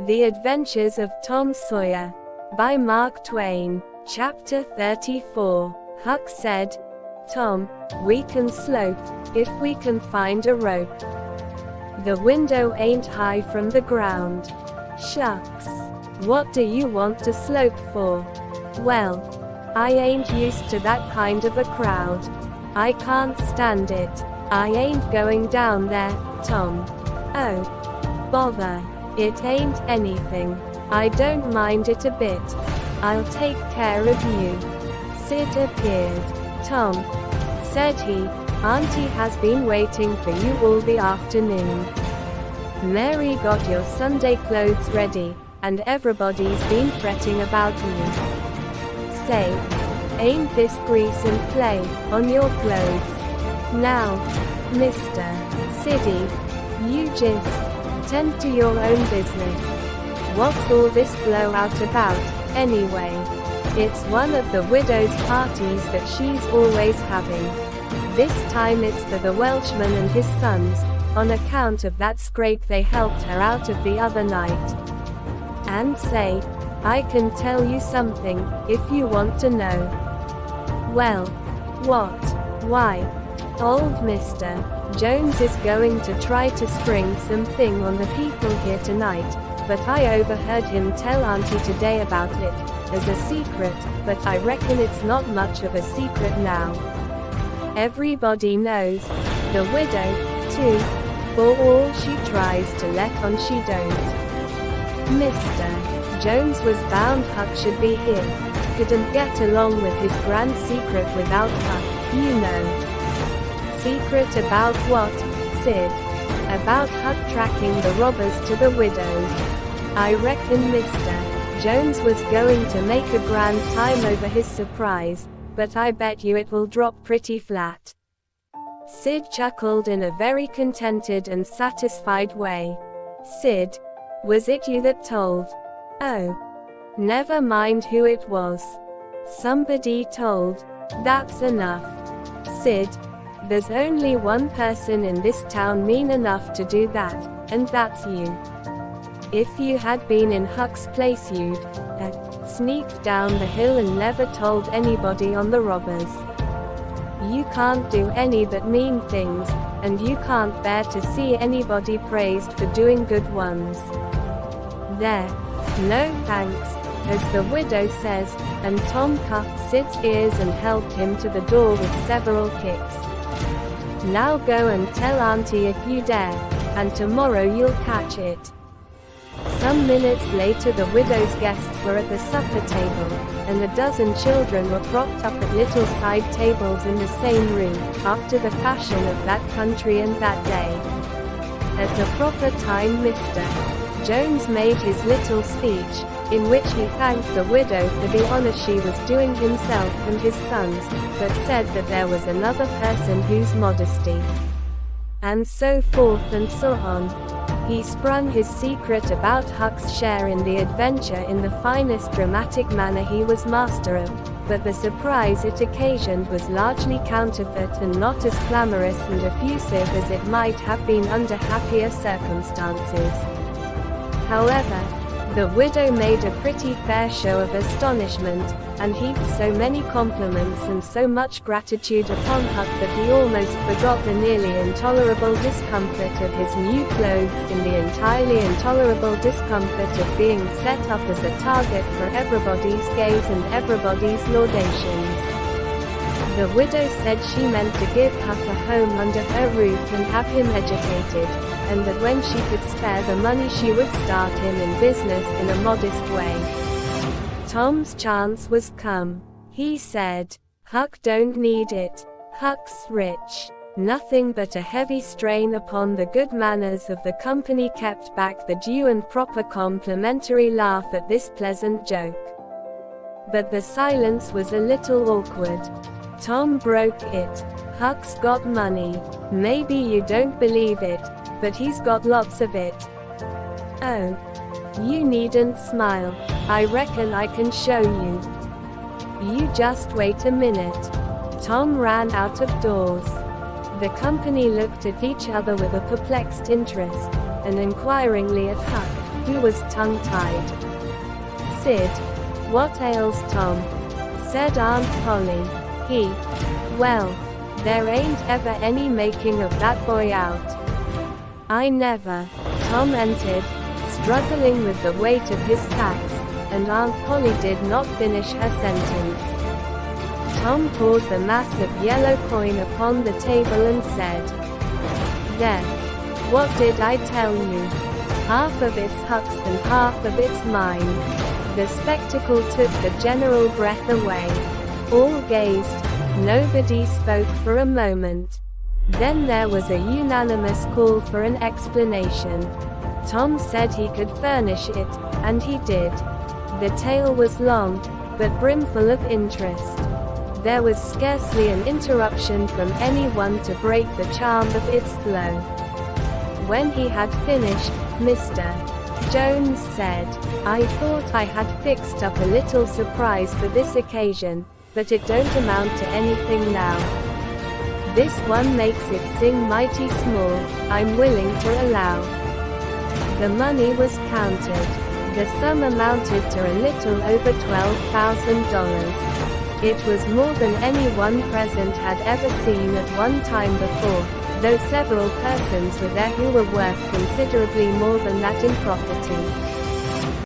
The Adventures of Tom Sawyer. By Mark Twain. Chapter 34. Huck said, "Tom, we can slope, if we can find a rope. The window ain't high from the ground." "Shucks. What do you want to slope for?" "Well, I ain't used to that kind of a crowd. I can't stand it. I ain't going down there, Tom." "Oh, bother. It ain't anything. I don't mind it a bit. I'll take care of you." Sid appeared. "Tom," said he, "Auntie has been waiting for you all the afternoon. Mary got your Sunday clothes ready, and everybody's been fretting about you. Say, ain't this grease and clay on your clothes? Now, Mr. Siddy, you just tend to your own business. What's all this blowout about, anyway?" "It's one of the widow's parties that she's always having. This time it's for the Welshman and his sons, on account of that scrape they helped her out of the other night. And say, I can tell you something, if you want to know." "Well, what?" "Why, old Mr. Jones is going to try to spring something on the people here tonight, but I overheard him tell Auntie today about it, as a secret, but I reckon it's not much of a secret now. Everybody knows, the widow, too, for all she tries to let on she don't. Mr. Jones was bound Huck should be here, couldn't get along with his grand secret without Huck, you know." "Secret about what, Sid?" "About Huck tracking the robbers to the widow's. I reckon Mr. Jones was going to make a grand time over his surprise, but I bet you it will drop pretty flat." Sid chuckled in a very contented and satisfied way. "Sid, was it you that told?" "Oh, never mind who it was. Somebody told. That's enough. Sid, there's only one person in this town mean enough to do that, and that's you. If you had been in Huck's place you'd sneaked down the hill and never told anybody on the robbers. You can't do any but mean things, and you can't bear to see anybody praised for doing good ones. There. No thanks, as the widow says," and Tom cuffed Sid's ears and helped him to the door with several kicks. "Now go and tell Auntie if you dare, and tomorrow you'll catch it." Some minutes later the widow's guests were at the supper table, and a dozen children were propped up at little side tables in the same room, after the fashion of that country and that day. At the proper time Mr. Jones made his little speech, in which he thanked the widow for the honor she was doing himself and his sons, but said that there was another person whose modesty, and so forth and so on. He sprung his secret about Huck's share in the adventure in the finest dramatic manner he was master of, but the surprise it occasioned was largely counterfeit and not as clamorous and effusive as it might have been under happier circumstances. However, the widow made a pretty fair show of astonishment, and heaped so many compliments and so much gratitude upon Huck that he almost forgot the nearly intolerable discomfort of his new clothes in the entirely intolerable discomfort of being set up as a target for everybody's gaze and everybody's laudations. The widow said she meant to give Huck a home under her roof and have him educated, and that when she could spare the money she would start him in business in a modest way. Tom's chance was come. He said, "Huck don't need it. Huck's rich." Nothing but a heavy strain upon the good manners of the company kept back the due and proper complimentary laugh at this pleasant joke. But the silence was a little awkward. Tom broke it. "Huck's got money. Maybe you don't believe it, but he's got lots of it." "Oh, you needn't smile. I reckon I can show you." "You just wait a minute." Tom ran out of doors. The company looked at each other with a perplexed interest, and inquiringly at Huck, who was tongue-tied. Sid, "What ails Tom?" said Aunt Polly. Well, there ain't ever any making of that boy out. I never." Tom entered, struggling with the weight of his sacks, and Aunt Polly did not finish her sentence. Tom poured the massive yellow coin upon the table and said, "There. What did I tell you? Half of it's Huck's and half of it's mine." The spectacle took the general breath away. All gazed. Nobody spoke for a moment. Then there was a unanimous call for an explanation. Tom said he could furnish it, and he did. The tale was long, but brimful of interest. There was scarcely an interruption from anyone to break the charm of its flow. When he had finished, Mr. Jones said, "I thought I had fixed up a little surprise for this occasion, but it don't amount to anything now. This one makes it sing mighty small, I'm willing to allow." The money was counted. The sum amounted to a little over $12,000. It was more than anyone present had ever seen at one time before, though several persons were there who were worth considerably more than that in property.